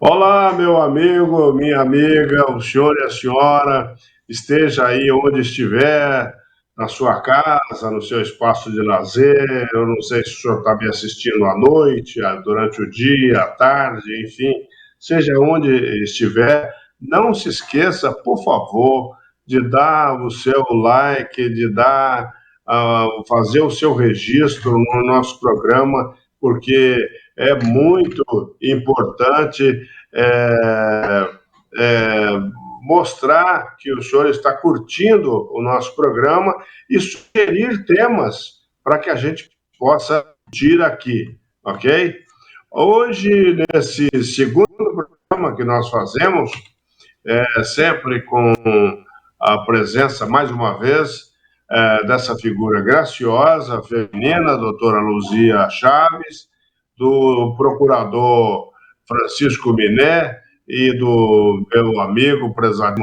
Olá, meu amigo, minha amiga, o senhor e a senhora, esteja aí onde estiver, na sua casa, no seu espaço de lazer. Eu não sei se o senhor está me assistindo à noite, durante o dia, à tarde, enfim, seja onde estiver, não se esqueça, por favor, de dar o seu like, de dar, fazer o seu registro no nosso programa, porque é muito importante é, é, mostrar que o senhor está curtindo o nosso programa e sugerir temas para que a gente possa discutir aqui, ok? Hoje, nesse segundo programa que nós fazemos, sempre com a presença, mais uma vez, dessa figura graciosa, feminina, a doutora Luzia Chaves, do procurador Francisco Miné e do meu amigo, prezado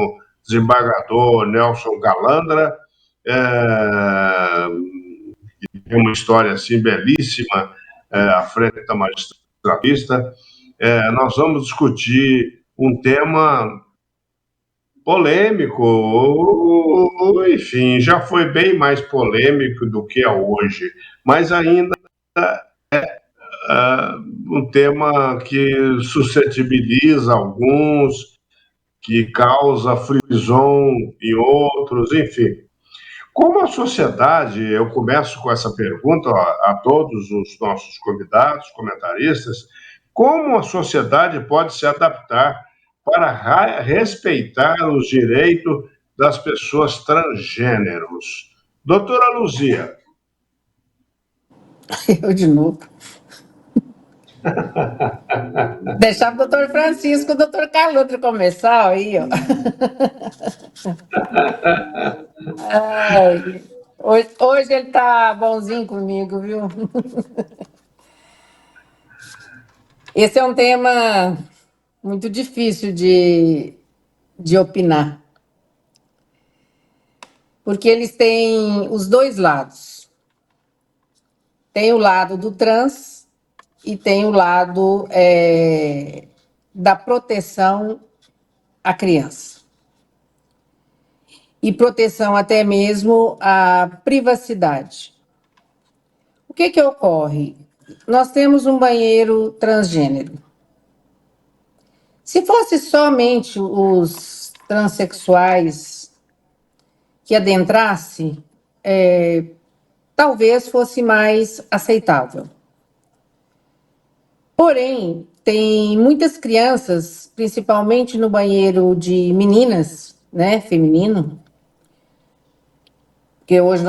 desembargador Nelson Galandra, que tem uma história assim belíssima à frente da magistratura. Nós vamos discutir um tema polêmico, enfim, já foi bem mais polêmico do que é hoje, mas ainda um tema que suscetibiliza alguns, que causa frisson em outros, enfim. Como a sociedade, eu começo com essa pergunta a todos os nossos convidados, comentaristas, como a sociedade pode se adaptar para respeitar os direitos das pessoas transgêneros? Doutora Luzia. Eu de novo. Deixar o doutor Francisco, o doutor Calandra começar aí, ó. Ai, hoje ele tá bonzinho comigo, viu? Esse é um tema muito difícil de opinar, porque eles têm os dois lados. Tem o lado do trans e tem o lado da proteção à criança. E proteção até mesmo à privacidade. O que ocorre? Nós temos um banheiro transgênero. Se fosse somente os transexuais que adentrasse, talvez fosse mais aceitável. Porém, tem muitas crianças, principalmente no banheiro de meninas, né, feminino, porque hoje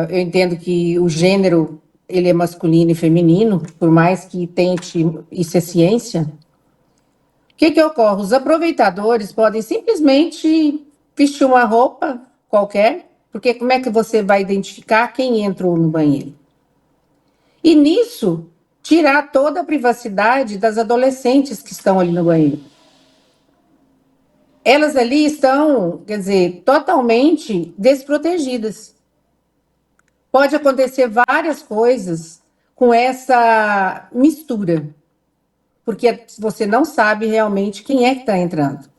eu entendo que o gênero ele é masculino e feminino, por mais que tente, isso é ciência. O que ocorre? Os aproveitadores podem simplesmente vestir uma roupa qualquer, porque como é que você vai identificar quem entrou no banheiro? E nisso, tirar toda a privacidade das adolescentes que estão ali no banheiro. Elas ali estão, quer dizer, totalmente desprotegidas. Pode acontecer várias coisas com essa mistura, porque você não sabe realmente quem é que está entrando.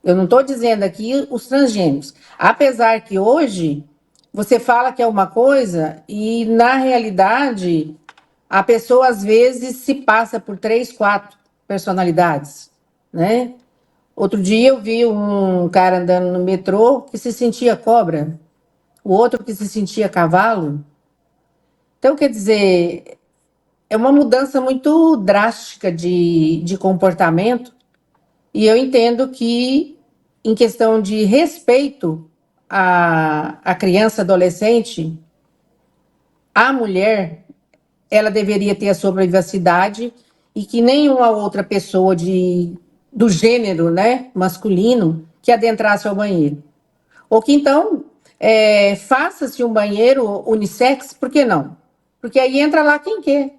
Eu não estou dizendo aqui os transgêneros, apesar que hoje você fala que é uma coisa e, na realidade, a pessoa às vezes se passa por 3, 4 personalidades, né? Outro dia eu vi um cara andando no metrô que se sentia cobra, o outro que se sentia cavalo. Então, quer dizer, é uma mudança muito drástica de comportamento, e eu entendo que, em questão de respeito à criança, adolescente, a mulher, ela deveria ter a sua privacidade e que nenhuma outra pessoa do gênero, né, masculino que adentrasse ao banheiro. Ou que então faça-se um banheiro unissex, por que não? Porque aí entra lá quem quer.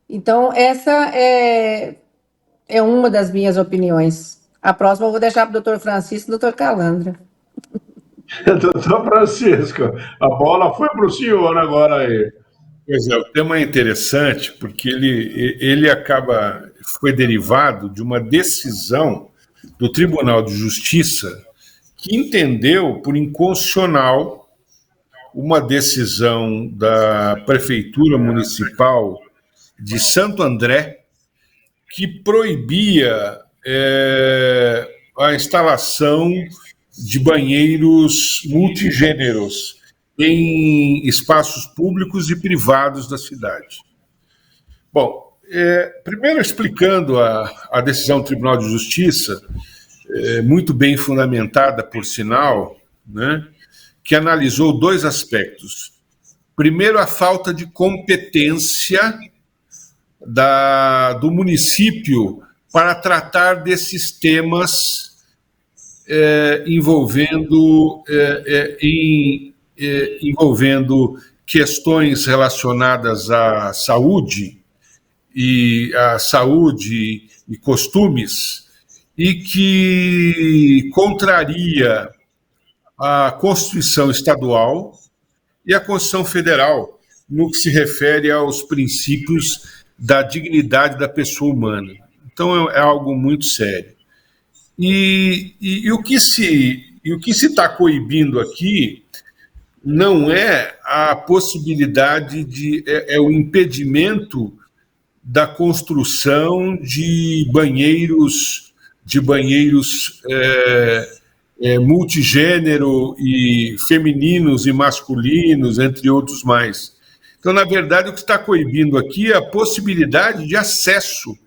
Então, essa é uma das minhas opiniões. A próxima eu vou deixar para o doutor Francisco e o doutor Calandra. Doutor Francisco, a bola foi para o senhor agora aí. Pois é, o tema é interessante porque ele acaba foi derivado de uma decisão do Tribunal de Justiça que entendeu por inconstitucional uma decisão da Prefeitura Municipal de Santo André que proibia a instalação de banheiros multigêneros em espaços públicos e privados da cidade. Bom, primeiro explicando a decisão do Tribunal de Justiça, muito bem fundamentada, por sinal, né, que analisou dois aspectos. Primeiro, a falta de competência do município para tratar desses temas envolvendo questões relacionadas à saúde e costumes, e que contraria a Constituição Estadual e a Constituição Federal no que se refere aos princípios da dignidade da pessoa humana. Então é algo muito sério. E o que se está coibindo aqui não é a possibilidade é o impedimento da construção de banheiros multigênero e femininos e masculinos, entre outros mais. Então, na verdade, o que está coibindo aqui é a possibilidade de acesso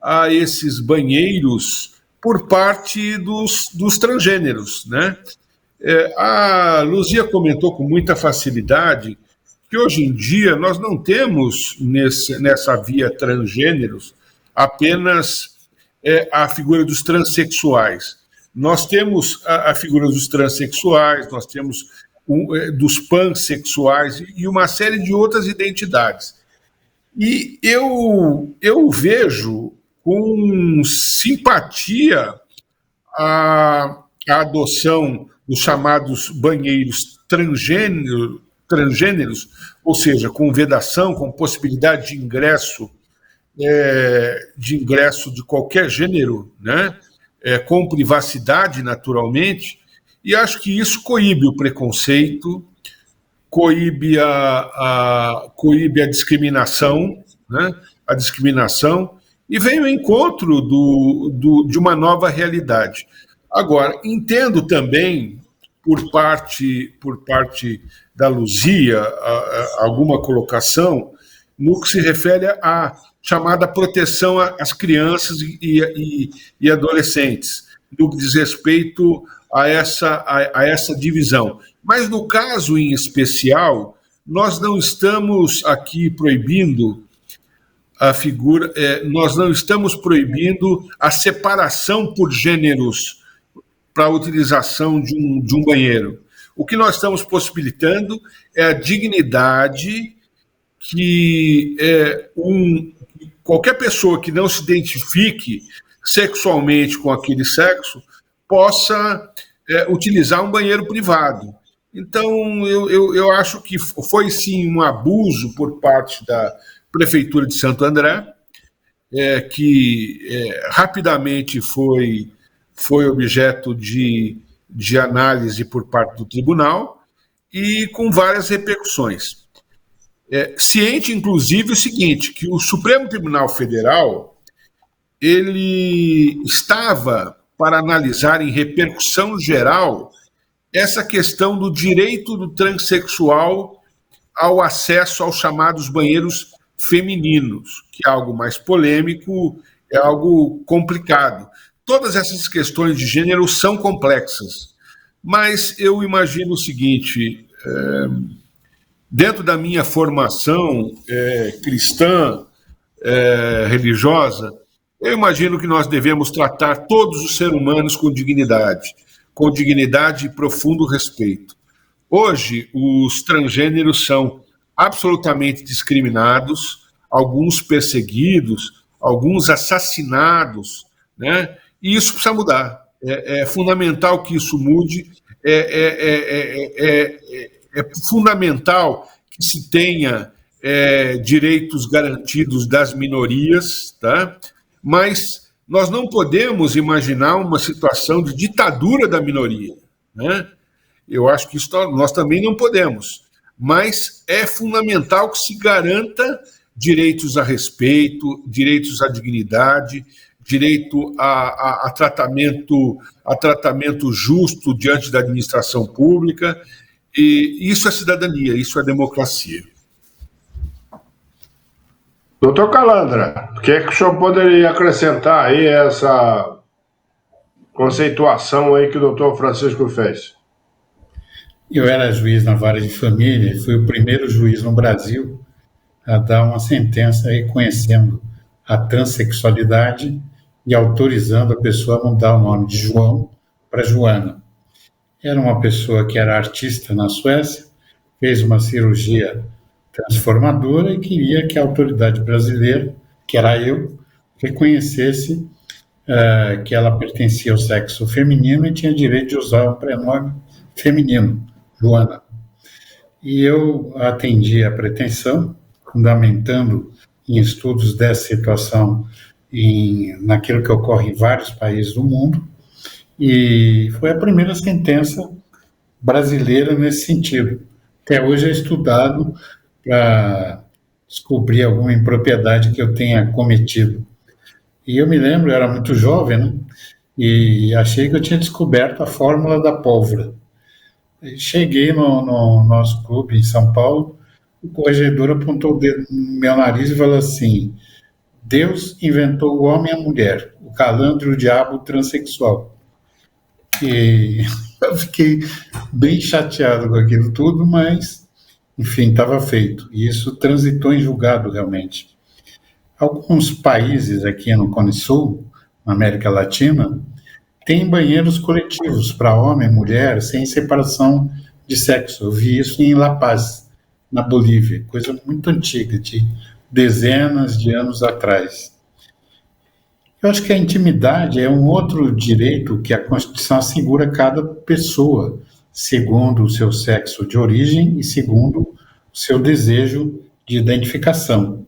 a esses banheiros por parte dos transgêneros, né? A Luzia comentou com muita facilidade que hoje em dia nós não temos nessa via transgêneros apenas a figura dos transexuais. Nós temos a figura dos transexuais, nós temos dos pansexuais e uma série de outras identidades. E eu vejo com simpatia a adoção dos chamados banheiros transgêneros, ou seja, com vedação, com possibilidade de ingresso de qualquer gênero, né? Com privacidade, naturalmente, e acho que isso coíbe o preconceito, coíbe a discriminação, né? A discriminação, e vem ao encontro de uma nova realidade. Agora, entendo também, por parte da Luzia, alguma colocação no que se refere à chamada proteção às crianças e adolescentes, no que diz respeito a essa divisão. Mas, no caso em especial, nós não estamos aqui proibindo nós não estamos proibindo a separação por gêneros para a utilização de um banheiro. O que nós estamos possibilitando é a dignidade que qualquer pessoa que não se identifique sexualmente com aquele sexo possa utilizar um banheiro privado. Então, eu acho que foi, sim, um abuso por parte da Prefeitura de Santo André, que rapidamente foi objeto de análise por parte do tribunal e com várias repercussões. Ciente, inclusive, o seguinte, que o Supremo Tribunal Federal ele estava para analisar em repercussão geral essa questão do direito do transexual ao acesso aos chamados banheiros femininos, que é algo mais polêmico, é algo complicado. Todas essas questões de gênero são complexas, mas eu imagino o seguinte, dentro da minha formação cristã, religiosa, eu imagino que nós devemos tratar todos os seres humanos com dignidade e profundo respeito. Hoje, os transgêneros são absolutamente discriminados, alguns perseguidos, alguns assassinados, né? E isso precisa mudar. É fundamental que isso mude, é fundamental que se tenha direitos garantidos das minorias, tá? mas nós não podemos imaginar uma situação de ditadura da minoria, né? Eu acho que isso nós também não podemos, mas é fundamental que se garanta direitos a respeito, direitos à dignidade, direito a tratamento justo diante da administração pública, e isso é cidadania, isso é democracia. Doutor Calandra, o que é que o senhor poderia acrescentar aí essa conceituação aí que o doutor Francisco fez? Eu era juiz na vara de família e fui o primeiro juiz no Brasil a dar uma sentença reconhecendo a transexualidade e autorizando a pessoa a mudar o nome de João para Joana. Era uma pessoa que era artista na Suécia, fez uma cirurgia transformadora e queria que a autoridade brasileira, que era eu, reconhecesse que ela pertencia ao sexo feminino e tinha direito de usar um prenome feminino, Joana. E eu atendi a pretensão, fundamentando em estudos dessa situação naquilo que ocorre em vários países do mundo, e foi a primeira sentença brasileira nesse sentido. Até hoje é estudado para descobrir alguma impropriedade que eu tenha cometido. E eu me lembro, eu era muito jovem, né? E achei que eu tinha descoberto a fórmula da pólvora. Cheguei no nosso clube em São Paulo, o corregedor apontou o dedo no meu nariz e falou assim: Deus inventou o homem e a mulher, o calandro e o diabo transexual. E eu fiquei bem chateado com aquilo tudo, mas, enfim, estava feito. E isso transitou em julgado, realmente. Alguns países aqui no Cone Sul, na América Latina, têm banheiros coletivos para homem e mulher sem separação de sexo. Eu vi isso em La Paz, na Bolívia, coisa muito antiga, de dezenas de anos atrás. Eu acho que a intimidade é um outro direito que a Constituição assegura a cada pessoa, segundo o seu sexo de origem e segundo o seu desejo de identificação.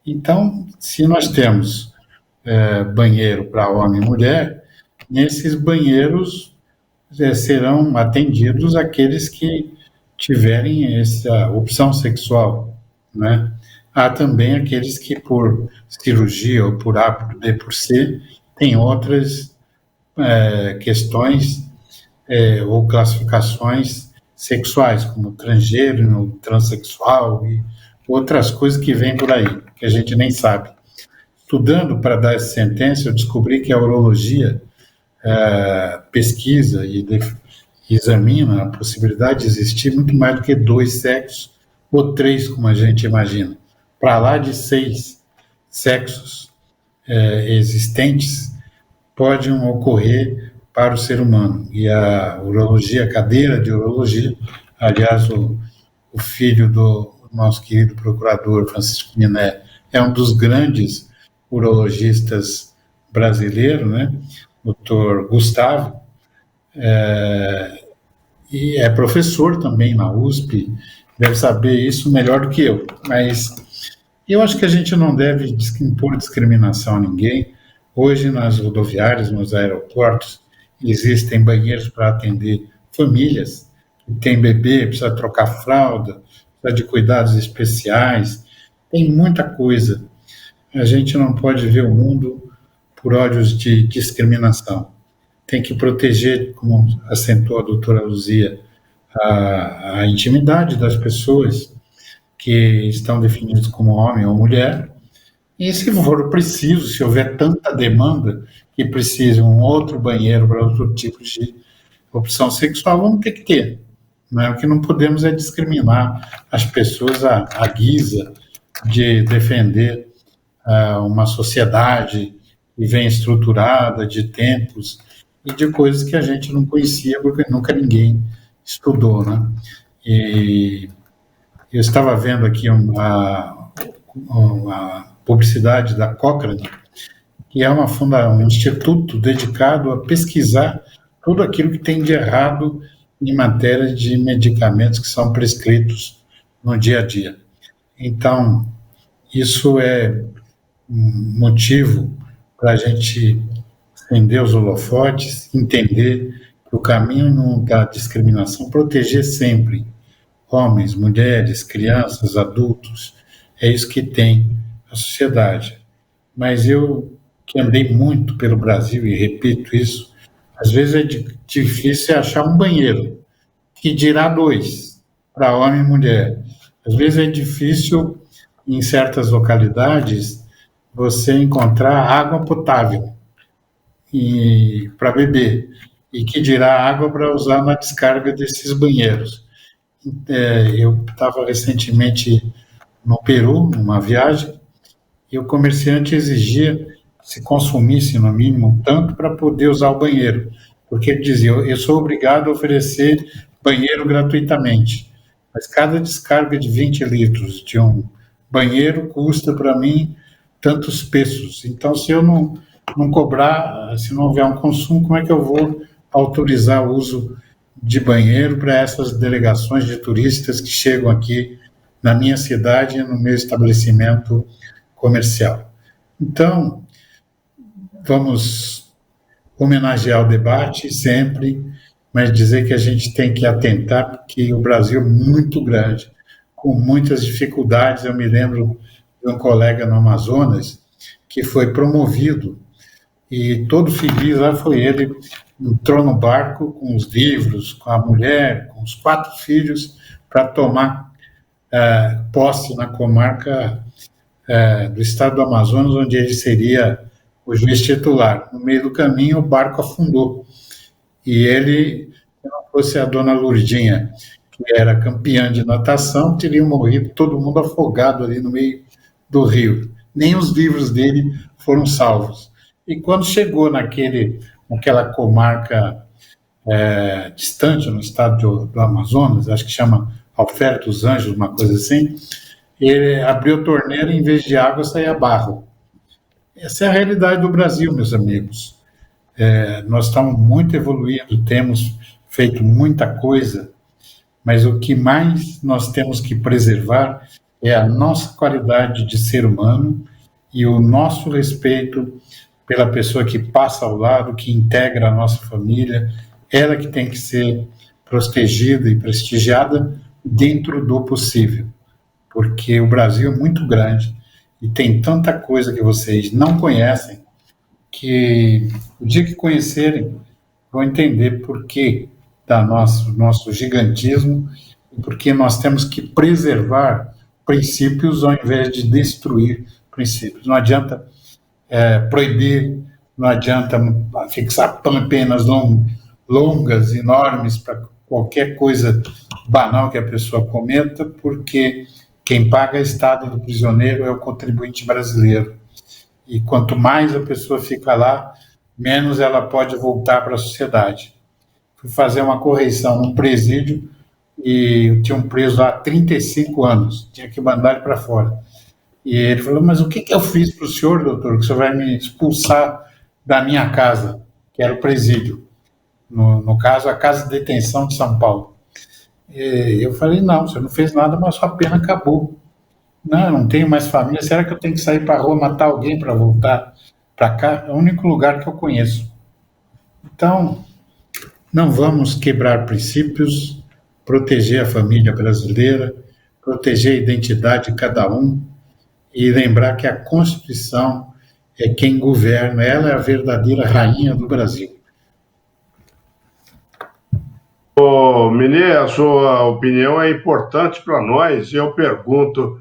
Então, se nós temos banheiro para homem e mulher, nesses banheiros serão atendidos aqueles que tiverem essa opção sexual, né? Há também aqueles que, por cirurgia ou por A, por B, por C, têm outras questões ou classificações sexuais, como transgênero, transexual e outras coisas que vêm por aí, que a gente nem sabe. Estudando para dar essa sentença, eu descobri que a urologia pesquisa e examina a possibilidade de existir muito mais do que 2 sexos ou 3, como a gente imagina. Para lá de 6 sexos existentes podem ocorrer para o ser humano. E a urologia, a cadeira de urologia, aliás, o filho do nosso querido procurador Francisco Miné é um dos grandes urologistas brasileiros, né? Dr. Gustavo, e é professor também na USP, deve saber isso melhor do que eu, mas eu acho que a gente não deve impor discriminação a ninguém. Hoje, nas rodoviárias, nos aeroportos, existem banheiros para atender famílias que têm bebê, precisa trocar fralda, precisa de cuidados especiais, tem muita coisa. A gente não pode ver o mundo por olhos de discriminação. Tem que proteger, como acentuou a doutora Luzia, a intimidade das pessoas que estão definidas como homem ou mulher, e se for preciso, se houver tanta demanda que precisa um outro banheiro para outro tipo de opção sexual, vamos ter que ter. Né? O que não podemos é discriminar as pessoas à guisa de defender uma sociedade que vem estruturada de tempos e de coisas que a gente não conhecia porque nunca ninguém estudou, né? E eu estava vendo aqui uma publicidade da Cochrane, que é um instituto dedicado a pesquisar tudo aquilo que tem de errado em matéria de medicamentos que são prescritos no dia a dia. Então, isso é um motivo para a gente acender os holofotes, entender que o caminho da discriminação, proteger sempre homens, mulheres, crianças, adultos, é isso que tem a sociedade. Mas eu, que andei muito pelo Brasil, e repito isso, às vezes é difícil achar um banheiro, que dirá dois, para homem e mulher. Às vezes é difícil, em certas localidades, você encontrar água potável para beber, e que dirá água para usar na descarga desses banheiros. Eu estava recentemente no Peru, numa viagem, e o comerciante exigia que se consumisse, no mínimo, tanto para poder usar o banheiro, porque ele dizia, eu sou obrigado a oferecer banheiro gratuitamente, mas cada descarga de 20 litros de um banheiro custa para mim tantos pesos. Então, se eu não cobrar, se não houver um consumo, como é que eu vou autorizar o uso de banheiro para essas delegações de turistas que chegam aqui na minha cidade e no meu estabelecimento comercial? Então, vamos homenagear o debate sempre, mas dizer que a gente tem que atentar, porque o Brasil é muito grande, com muitas dificuldades. Eu me lembro de um colega no Amazonas que foi promovido e todo feliz lá foi ele, entrou no barco com os livros, com a mulher, com os 4 filhos, para tomar posse na comarca do estado do Amazonas, onde ele seria o juiz titular. No meio do caminho, o barco afundou. E ele, se não fosse a dona Lourdinha, que era campeã de natação, teria morrido todo mundo afogado ali no meio do rio. Nem os livros dele foram salvos. E quando chegou naquela comarca distante, no estado do Amazonas, acho que chama Alferes dos Anjos, uma coisa assim, ele abriu a torneira e, em vez de água, saía barro. Essa é a realidade do Brasil, meus amigos. Nós estamos muito evoluindo, temos feito muita coisa, mas o que mais nós temos que preservar é a nossa qualidade de ser humano e o nosso respeito pela pessoa que passa ao lado, que integra a nossa família, ela que tem que ser protegida e prestigiada dentro do possível, porque o Brasil é muito grande e tem tanta coisa que vocês não conhecem, que o dia que conhecerem vão entender por que da nosso gigantismo e por que nós temos que preservar princípios ao invés de destruir princípios. Não adianta proibir, não adianta fixar penas longas, enormes, para qualquer coisa banal que a pessoa cometa, porque quem paga a estada do prisioneiro é o contribuinte brasileiro. E quanto mais a pessoa fica lá, menos ela pode voltar para a sociedade. Fui fazer uma correição num presídio e tinha um preso lá há 35 anos, tinha que mandar ele para fora. E ele falou, mas o que eu fiz para o senhor, doutor, que o senhor vai me expulsar da minha casa, que era o presídio, no caso, a Casa de Detenção de São Paulo. E eu falei, não, você não fez nada, mas sua pena acabou. Não, eu não tenho mais família, será que eu tenho que sair para a rua, matar alguém para voltar para cá? É o único lugar que eu conheço. Então, não vamos quebrar princípios, proteger a família brasileira, proteger a identidade de cada um e lembrar que a Constituição é quem governa, ela é a verdadeira rainha do Brasil. Minê, a sua opinião é importante para nós e eu pergunto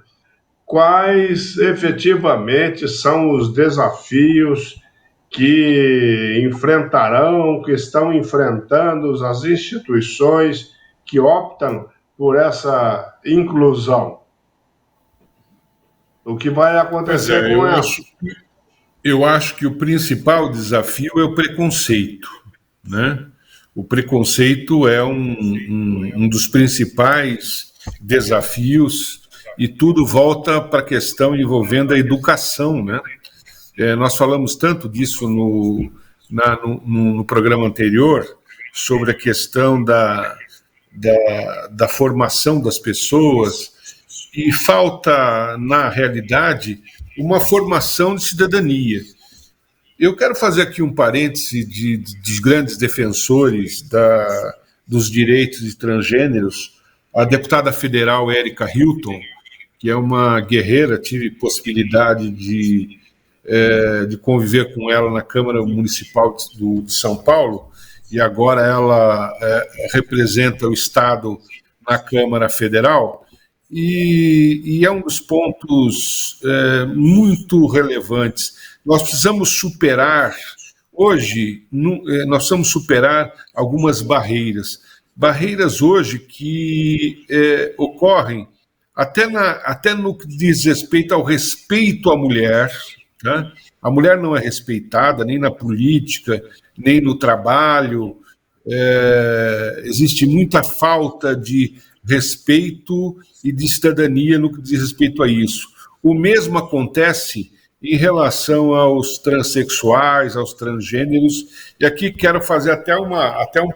quais efetivamente são os desafios que enfrentarão, que estão enfrentando as instituições que optam por essa inclusão. O que vai acontecer com ela? Eu acho que o principal desafio é o preconceito, né? O preconceito é um dos principais desafios e tudo volta para a questão envolvendo a educação, né? Nós falamos tanto disso no programa anterior, sobre a questão da formação das pessoas, e falta, na realidade, uma formação de cidadania. Eu quero fazer aqui um parêntese dos grandes defensores dos direitos de transgêneros. A deputada federal Érica Hilton, que é uma guerreira, tive possibilidade de conviver com ela na Câmara Municipal de São Paulo, e agora ela representa o Estado na Câmara Federal, e é um dos pontos muito relevantes. Nós precisamos superar, hoje, nós precisamos superar algumas barreiras hoje que ocorrem até no que diz respeito ao respeito à mulher, né? A mulher não é respeitada nem na política, nem no trabalho. Existe muita falta de respeito e de cidadania no que diz respeito a isso. O mesmo acontece em relação aos transexuais, aos transgêneros, e aqui quero fazer até um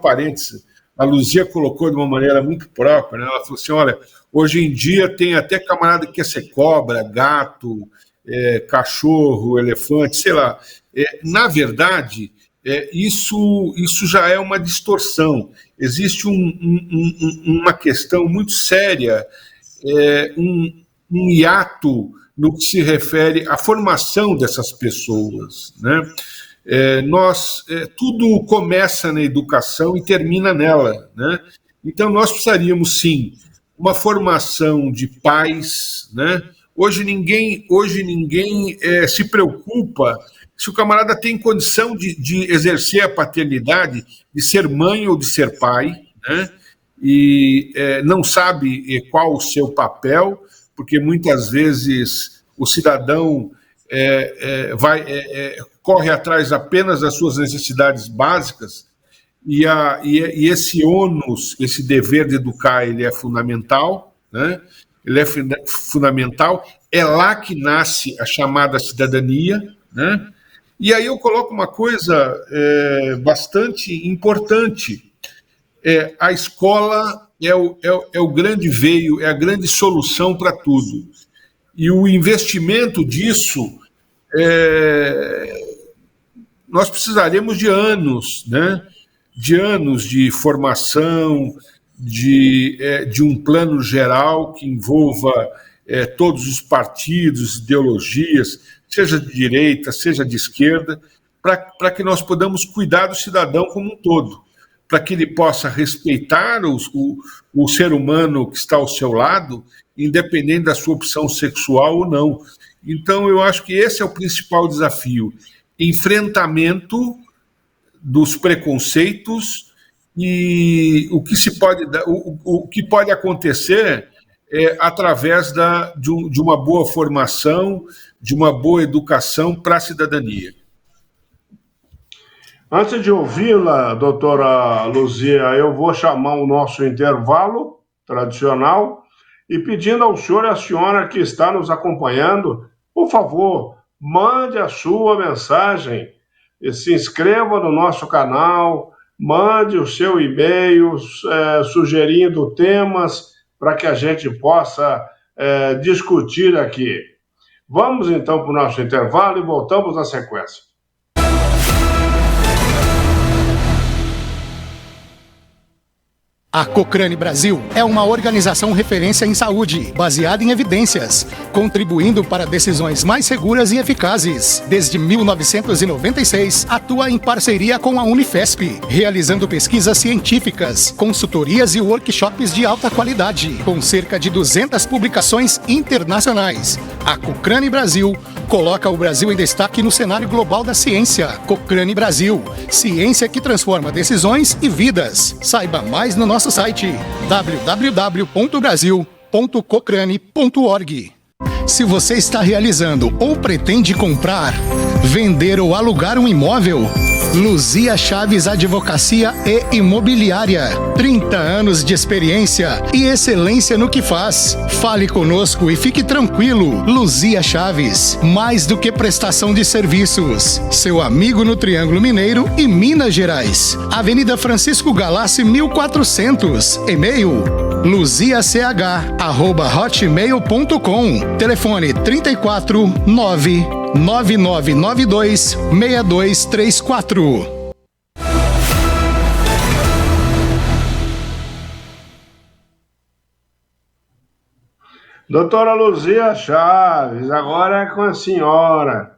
parêntese. A Luzia colocou de uma maneira muito própria, né? Ela falou assim, olha, hoje em dia tem até camarada que quer ser cobra, gato, cachorro, elefante, sei lá. Na verdade, isso já é uma distorção. Existe uma questão muito séria, um hiato no que se refere à formação dessas pessoas, né? Tudo começa na educação e termina nela, né? Então nós precisaríamos sim uma formação de pais, né? Hoje ninguém se preocupa se o camarada tem condição de exercer a paternidade, de ser mãe ou de ser pai, né? E não sabe qual o seu papel, porque muitas vezes o cidadão corre atrás apenas das suas necessidades básicas, e esse ônus, esse dever de educar, ele é fundamental, né? Ele é fundamental, é lá que nasce a chamada cidadania, né? E aí eu coloco uma coisa bastante importante. A escola é o grande veio, é a grande solução para tudo. E o investimento disso, nós precisaremos de anos, né? De anos de formação, de um plano geral que envolva todos os partidos, ideologias, seja de direita, seja de esquerda, para que nós podamos cuidar do cidadão como um todo, para que ele possa respeitar o ser humano que está ao seu lado, independente da sua opção sexual ou não. Então, eu acho que esse é o principal desafio: enfrentamento dos preconceitos, e o que pode acontecer através de uma boa formação, de uma boa educação para a cidadania. Antes de ouvi-la, doutora Luzia, eu vou chamar o nosso intervalo tradicional e pedindo ao senhor e à senhora que está nos acompanhando, por favor, mande a sua mensagem, se inscreva no nosso canal, mande o seu e-mail sugerindo temas para que a gente possa discutir aqui. Vamos então para o nosso intervalo e voltamos na sequência. A Cochrane Brasil é uma organização referência em saúde, baseada em evidências, contribuindo para decisões mais seguras e eficazes. Desde 1996, atua em parceria com a Unifesp, realizando pesquisas científicas, consultorias e workshops de alta qualidade, com cerca de 200 publicações internacionais. A Cochrane Brasil coloca o Brasil em destaque no cenário global da ciência. Cochrane Brasil, ciência que transforma decisões e vidas. Saiba mais no nosso site www.brasil.cochrane.org. Se você está realizando ou pretende comprar, vender ou alugar um imóvel, Luzia Chaves Advocacia e Imobiliária. 30 anos de experiência e excelência no que faz. Fale conosco e fique tranquilo. Luzia Chaves, mais do que prestação de serviços. Seu amigo no Triângulo Mineiro e Minas Gerais. Avenida Francisco Galassi, 1400. E-mail luziach@hotmail.com. Telefone 34 9 9992-6234. Doutora Luzia Chaves, agora é com a senhora.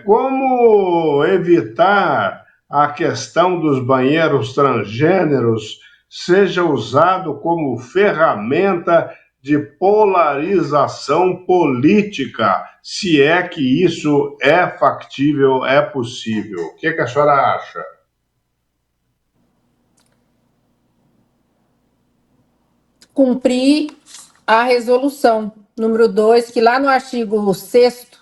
Como evitar a questão dos banheiros transgêneros seja usado como ferramenta de polarização política, se é que isso é factível, é possível? O que a senhora acha? Cumprir a resolução número 2, que lá no artigo 6º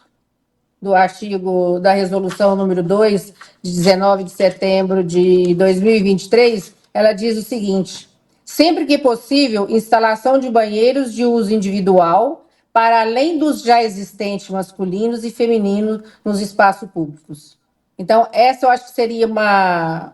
do artigo da resolução número 2, de 19 de setembro de 2023, ela diz o seguinte: sempre que possível, instalação de banheiros de uso individual para além dos já existentes masculinos e femininos nos espaços públicos. Então, essa eu acho que seria uma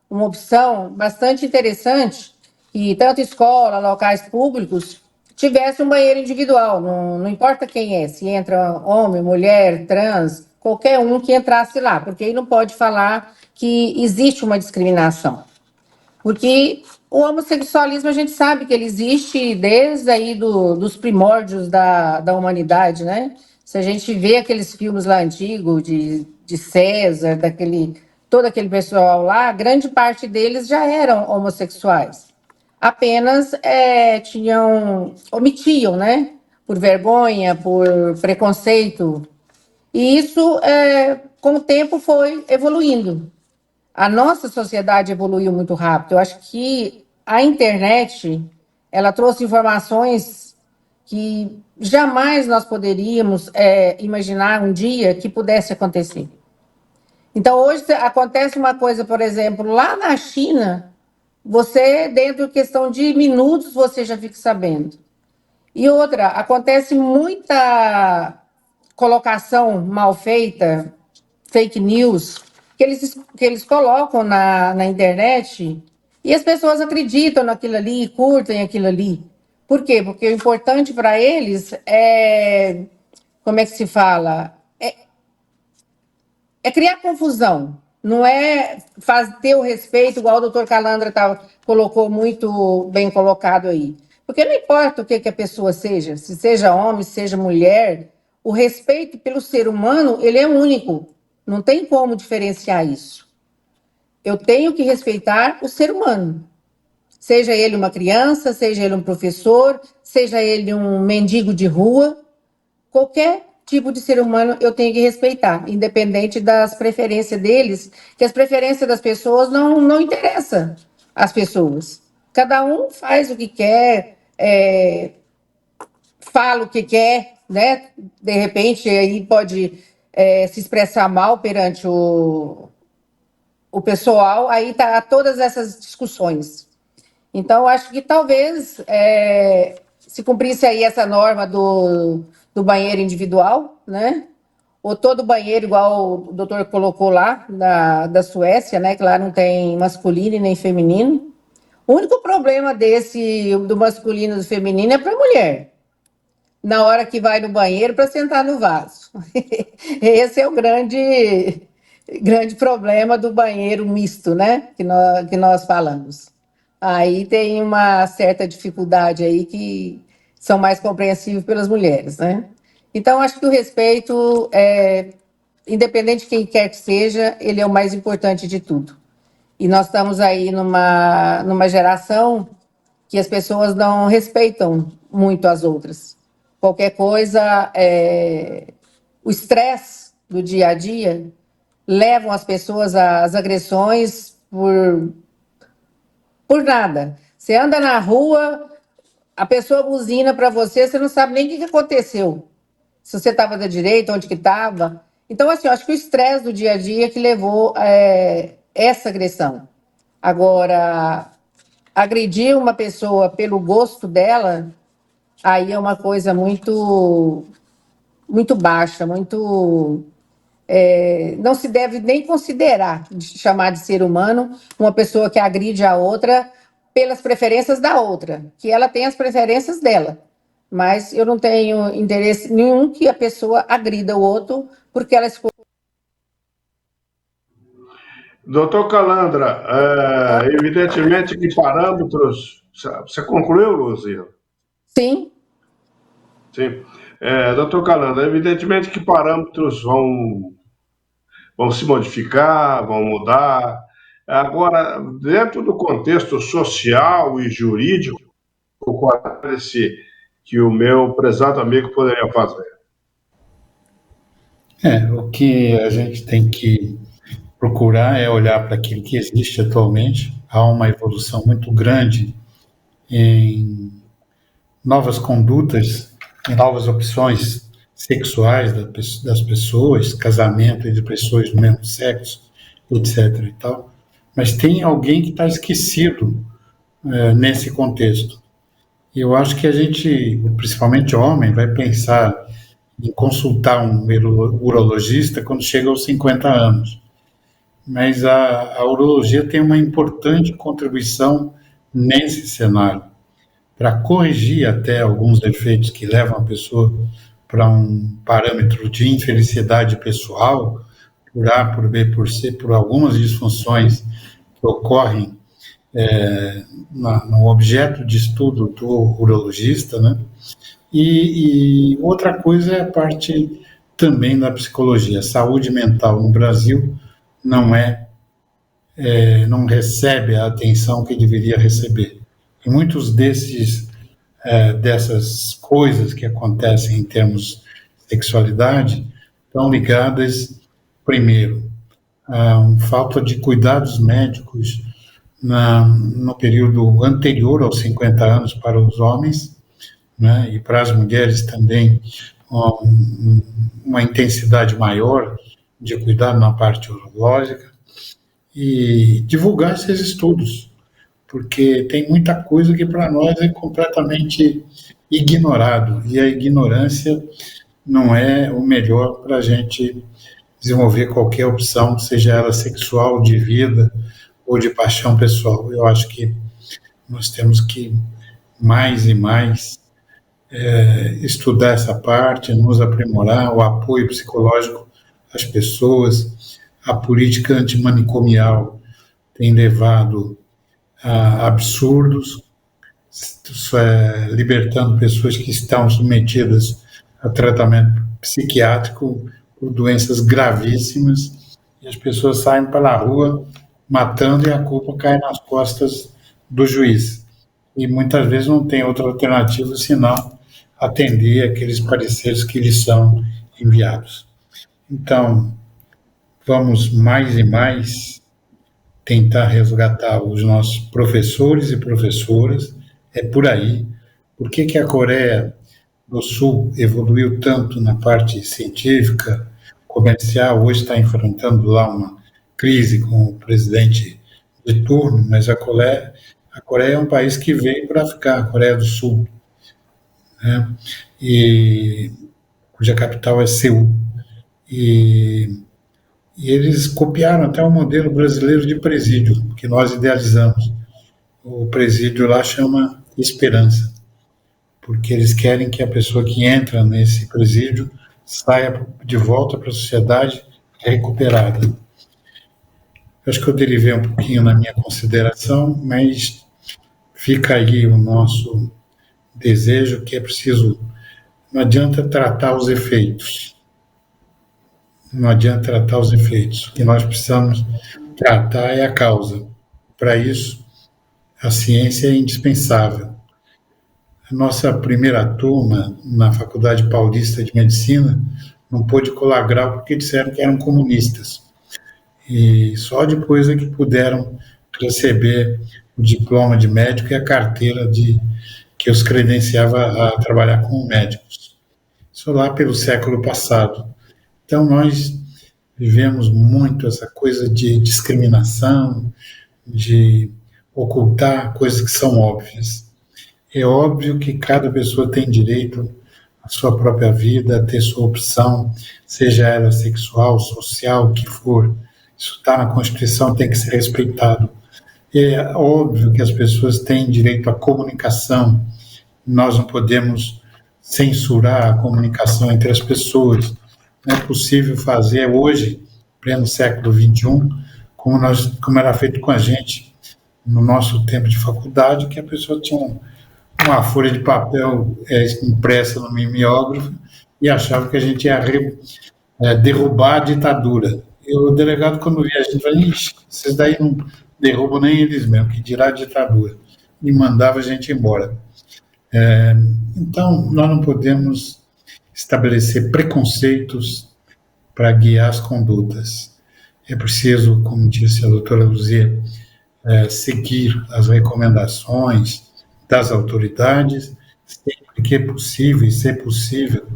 opção bastante interessante, que tanto escola, locais públicos, tivesse um banheiro individual, não importa quem é, se entra homem, mulher, trans, qualquer um que entrasse lá, porque aí não pode falar que existe uma discriminação. Porque o homossexualismo a gente sabe que ele existe desde aí dos primórdios da humanidade, né? Se a gente vê aqueles filmes lá antigos de César, todo aquele pessoal lá, grande parte deles já eram homossexuais. Apenas omitiam, né? Por vergonha, por preconceito. E isso, com o tempo, foi evoluindo. A nossa sociedade evoluiu muito rápido. Eu acho que a internet, ela trouxe informações que jamais nós poderíamos imaginar um dia que pudesse acontecer. Então, hoje acontece uma coisa, por exemplo, lá na China, você, dentro de questão de minutos, você já fica sabendo. E outra, acontece muita colocação mal feita, fake news, que eles colocam na internet e as pessoas acreditam naquilo ali, curtem aquilo ali. Por quê? Porque o importante para eles como é que se fala? É criar confusão, não é ter o respeito, igual o doutor Calandra colocou muito bem colocado aí. Porque não importa o que a pessoa seja, se seja homem, se seja mulher, o respeito pelo ser humano, ele é único. Não tem como diferenciar isso. Eu tenho que respeitar o ser humano. Seja ele uma criança, seja ele um professor, seja ele um mendigo de rua, qualquer tipo de ser humano eu tenho que respeitar, independente das preferências deles, que as preferências das pessoas não interessam às pessoas. Cada um faz o que quer, fala o que quer, né? De repente, aí pode se expressar mal perante o pessoal, aí tá todas essas discussões. Então, acho que talvez se cumprisse aí essa norma do banheiro individual, né? Ou todo banheiro, igual o doutor colocou lá, da Suécia, né? Que lá não tem masculino e nem feminino. O único problema do masculino e do feminino é para a mulher. Na hora que vai no banheiro para sentar no vaso. Esse é o grande problema do banheiro misto, né? Que nós falamos. Aí tem uma certa dificuldade aí que são mais compreensíveis pelas mulheres, né? Então, acho que o respeito, independente de quem quer que seja, ele é o mais importante de tudo. E nós estamos aí numa geração que as pessoas não respeitam muito as outras. Qualquer coisa, o estresse do dia a dia levam as pessoas às agressões por nada. Você anda na rua, a pessoa buzina para você, você não sabe nem o que aconteceu. Se você estava da direita, onde que estava. Então, assim, eu acho que o estresse do dia a dia que levou essa agressão. Agora, agredir uma pessoa pelo gosto dela, aí é uma coisa muito, muito baixa, muito... não se deve nem considerar chamar de ser humano uma pessoa que agride a outra pelas preferências da outra, que ela tem as preferências dela. mas eu não tenho interesse nenhum que a pessoa agrida o outro porque ela escolheu. Doutor Calandra, evidentemente que parâmetros. Você concluiu, Luzia? Sim. Sim. Doutor Calandra, evidentemente que parâmetros vão se modificar, vão mudar. Agora, dentro do contexto social e jurídico, qual é a análise que o meu prezado amigo poderia fazer? O que a gente tem que procurar é olhar para aquilo que existe atualmente. Há uma evolução muito grande em novas condutas, em novas opções sexuais das pessoas, casamento entre pessoas do mesmo sexo, etc. e tal. Mas tem alguém que está esquecido nesse contexto. E eu acho que a gente, principalmente homem, vai pensar em consultar um urologista quando chega aos 50 anos. Mas a urologia tem uma importante contribuição nesse cenário, para corrigir até alguns defeitos que levam a pessoa para um parâmetro de infelicidade pessoal, por A, por B, por C, por algumas disfunções que ocorrem no objeto de estudo do urologista, né? E outra coisa é a parte também da psicologia. A saúde mental no Brasil não não recebe a atenção que deveria receber. E muitos dessas coisas que acontecem em termos de sexualidade estão ligadas, primeiro, a falta de cuidados médicos no período anterior aos 50 anos para os homens, né, e para as mulheres também uma intensidade maior de cuidado na parte urológica, e divulgar esses estudos, porque tem muita coisa que para nós é completamente ignorado, e a ignorância não é o melhor para a gente desenvolver qualquer opção, seja ela sexual, de vida ou de paixão pessoal. Eu acho que nós temos que mais e mais estudar essa parte, nos aprimorar, o apoio psicológico às pessoas. A política antimanicomial tem levado a absurdos, libertando pessoas que estão submetidas a tratamento psiquiátrico por doenças gravíssimas, e as pessoas saem pela rua matando e a culpa cai nas costas do juiz. E muitas vezes não tem outra alternativa senão atender aqueles pareceres que lhes são enviados. Então, vamos mais e mais tentar resgatar os nossos professores e professoras. É por aí. Por que a Coreia do Sul evoluiu tanto na parte científica, comercial, hoje está enfrentando lá uma crise com o presidente de turno, mas a Coreia é um país que veio para ficar, a Coreia do Sul, né? E cuja capital é Seul. E eles copiaram até o modelo brasileiro de presídio, que nós idealizamos. O presídio lá chama Esperança, porque eles querem que a pessoa que entra nesse presídio saia de volta para a sociedade recuperada. Eu acho que eu derivei um pouquinho na minha consideração, mas fica aí o nosso desejo, que é preciso, não adianta tratar os efeitos. Não adianta tratar os efeitos. O que nós precisamos tratar é a causa. Para isso, a ciência é indispensável. A nossa primeira turma na Faculdade Paulista de Medicina não pôde colar grau porque disseram que eram comunistas. E só depois é que puderam receber o diploma de médico e a carteira que os credenciava a trabalhar como médicos. Isso lá pelo século passado. Então, nós vivemos muito essa coisa de discriminação, de ocultar coisas que são óbvias. É óbvio que cada pessoa tem direito à sua própria vida, a ter sua opção, seja ela sexual, social, o que for. Isso está na Constituição, tem que ser respeitado. É óbvio que as pessoas têm direito à comunicação. Nós não podemos censurar a comunicação entre as pessoas. Não é possível fazer hoje, pleno século XXI, como era feito com a gente no nosso tempo de faculdade, que a pessoa tinha uma folha de papel impressa no mimeógrafo e achava que a gente ia derrubar a ditadura. E o delegado, quando via a gente, falava: ixi, vocês daí não derrubam nem eles mesmo, que dirá a ditadura. E mandava a gente embora. Então, nós não podemos estabelecer preconceitos para guiar as condutas. É preciso, como disse a doutora Luzia, seguir as recomendações das autoridades, sempre que é possível, e ser possível,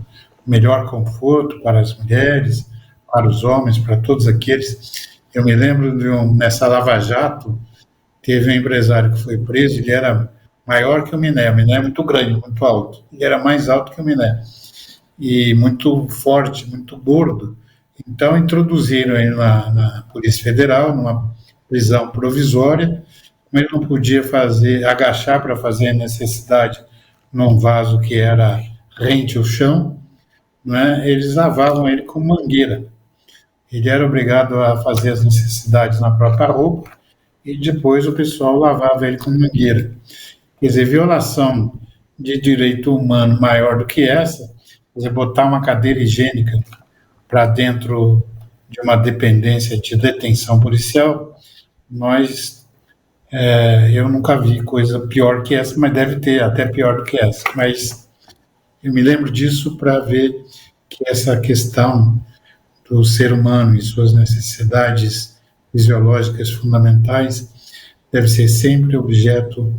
melhor conforto para as mulheres, para os homens, para todos aqueles. Eu me lembro nessa Lava Jato, teve um empresário que foi preso, ele era maior que o Miné é muito grande, muito alto, ele era mais alto que o Miné, e muito forte, muito gordo. Então introduziram ele na Polícia Federal, numa prisão provisória. Como ele não podia agachar para fazer a necessidade num vaso que era rente ao chão, né, eles lavavam ele com mangueira. Ele era obrigado a fazer as necessidades na própria roupa e depois o pessoal lavava ele com mangueira. Quer dizer, violação de direito humano maior do que essa, quer dizer, botar uma cadeira higiênica para dentro de uma dependência de detenção policial, eu nunca vi coisa pior que essa, mas deve ter até pior do que essa. Mas eu me lembro disso para ver que essa questão do ser humano e suas necessidades fisiológicas fundamentais deve ser sempre objeto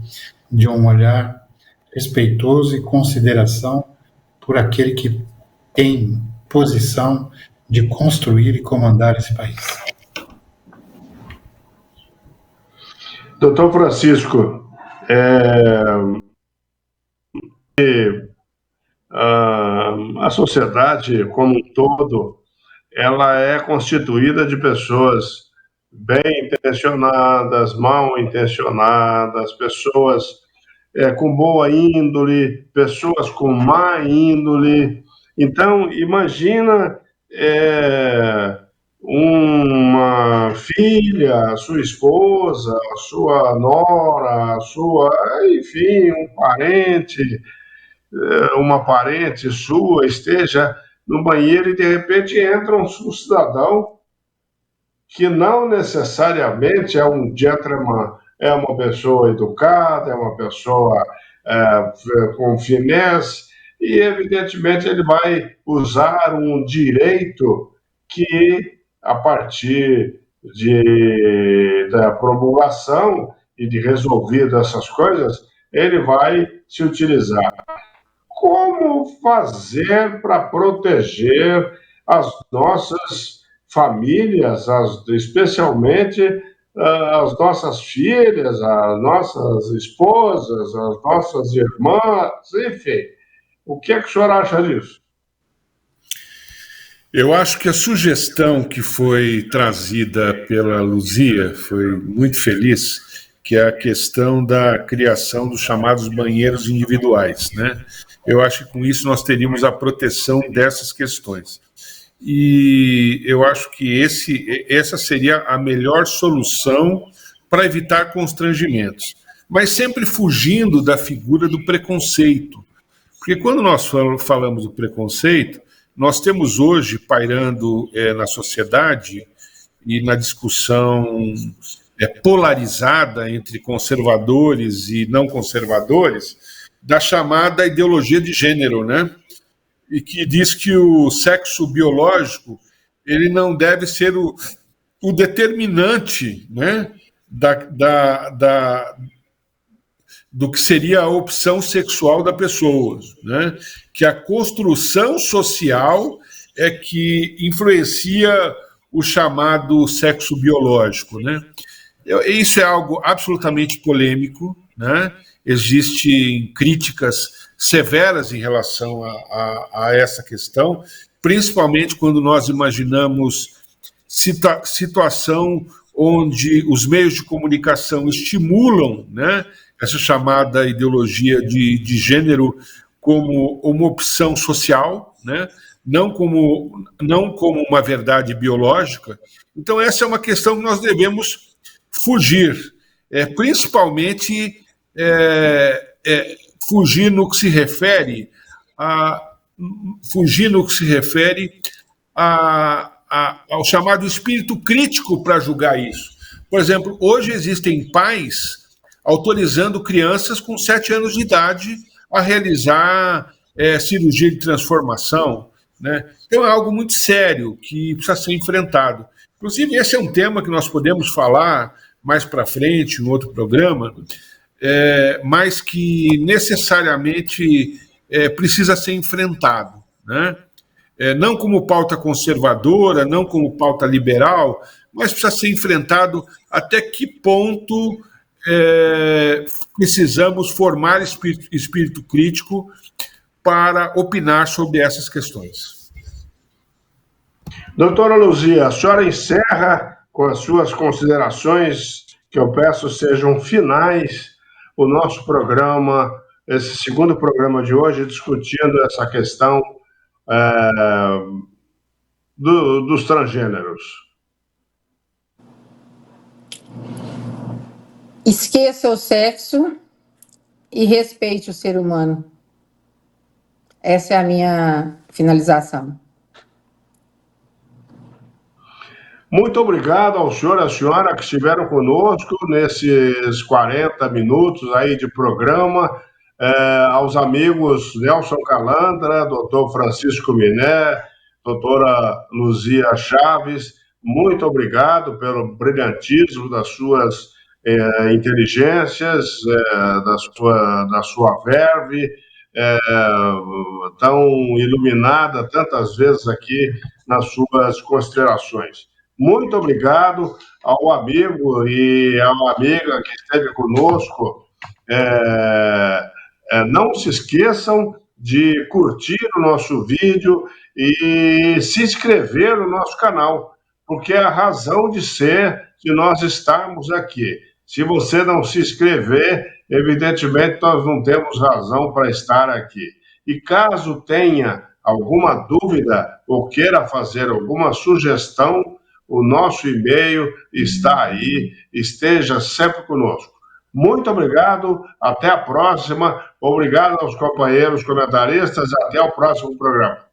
de um olhar respeitoso e consideração por aquele que tem posição de construir e comandar esse país. Doutor Francisco, a sociedade como um todo, ela é constituída de pessoas bem intencionadas, mal intencionadas, pessoas com boa índole, pessoas com má índole. Então, imagina uma filha, a sua esposa, a sua nora, enfim, uma parente sua esteja no banheiro e de repente entra um cidadão que não necessariamente é um gentleman, é uma pessoa educada, é uma pessoa com finesse, e evidentemente ele vai usar um direito que, a partir da promulgação e de resolvido essas coisas, ele vai se utilizar. Como fazer para proteger as nossas famílias, especialmente as nossas filhas, as nossas esposas, as nossas irmãs, enfim? O que é que o senhor acha disso? Eu acho que a sugestão que foi trazida pela Luzia foi muito feliz, que é a questão da criação dos chamados banheiros individuais, né? Eu acho que com isso nós teríamos a proteção dessas questões. E eu acho que essa seria a melhor solução para evitar constrangimentos, mas sempre fugindo da figura do preconceito. Porque quando nós falamos do preconceito, nós temos hoje pairando na sociedade e na discussão polarizada entre conservadores e não conservadores, da chamada ideologia de gênero, né? E que diz que o sexo biológico ele não deve ser o determinante, né, do que seria a opção sexual da pessoa, né? Que a construção social é que influencia o chamado sexo biológico, né? Isso é algo absolutamente polêmico, né? Existem críticas severas em relação a essa questão, principalmente quando nós imaginamos situação onde os meios de comunicação estimulam, né, essa chamada ideologia de gênero como uma opção social, né? Não como uma verdade biológica. Então, essa é uma questão que nós devemos fugir, principalmente fugir no que se refere ao chamado espírito crítico para julgar isso. Por exemplo, hoje existem pais autorizando crianças com 7 anos de idade a realizar cirurgia de transformação, né? Então é algo muito sério que precisa ser enfrentado. Inclusive, esse é um tema que nós podemos falar mais para frente, em outro programa, mas que necessariamente precisa ser enfrentado, né? Não como pauta conservadora, não como pauta liberal, mas precisa ser enfrentado até que ponto precisamos formar espírito crítico para opinar sobre essas questões. Doutora Luzia, a senhora encerra com as suas considerações, que eu peço sejam finais, o nosso programa, esse segundo programa de hoje, discutindo essa questão dos transgêneros. Esqueça o sexo e respeite o ser humano. Essa é a minha finalização. Muito obrigado ao senhor e à senhora que estiveram conosco nesses 40 minutos aí de programa, aos amigos Nelson Calandra, doutor Francisco Miné, doutora Luzia Chaves, muito obrigado pelo brilhantismo das suas inteligências, da sua verve, tão iluminada tantas vezes aqui nas suas considerações. Muito obrigado ao amigo e à amiga que esteve conosco. Não se esqueçam de curtir o nosso vídeo e se inscrever no nosso canal, porque é a razão de ser de nós estarmos aqui. Se você não se inscrever, evidentemente nós não temos razão para estar aqui. E caso tenha alguma dúvida ou queira fazer alguma sugestão, o nosso e-mail está aí, esteja sempre conosco. Muito obrigado, até a próxima. Obrigado aos companheiros comentaristas, até o próximo programa.